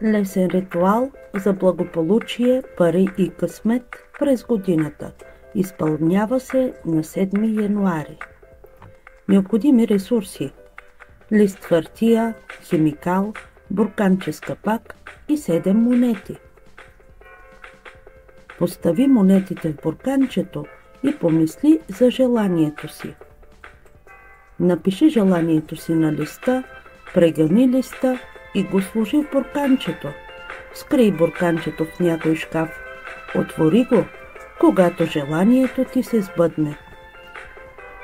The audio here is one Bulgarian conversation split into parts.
Лесен ритуал за благополучие, пари и късмет през годината. Изпълнява се на 7 януари. Необходими ресурси: лист хартия, химикал, бурканче с капак и 7 монети. Постави монетите в бурканчето и помисли за желанието си. Напиши желанието си на листа, прегърни листа и го сложи в бурканчето. Скрий бурканчето в някой шкаф. Отвори го, когато желанието ти се сбъдне.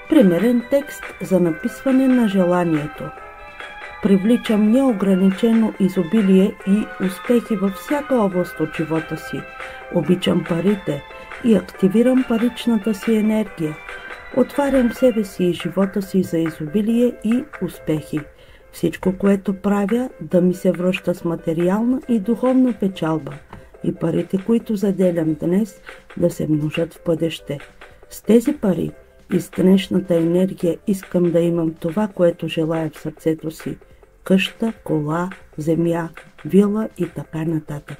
Примерен текст за написване на желанието. Привличам неограничено изобилие и успехи във всяка област от живота си. Обичам парите и активирам паричната си енергия. Отварям себе си и живота си за изобилие и успехи. Всичко, което правя, да ми се връща с материална и духовна печалба и парите, които заделям днес, да се множат в бъдеще. С тези пари и с днешната енергия искам да имам това, което желая в сърцето си. Къща, кола, земя, вила и така нататък.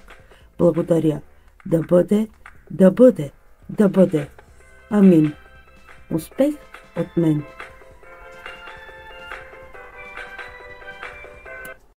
Благодаря. Да бъде, да бъде, да бъде. Амин. Успех от мен.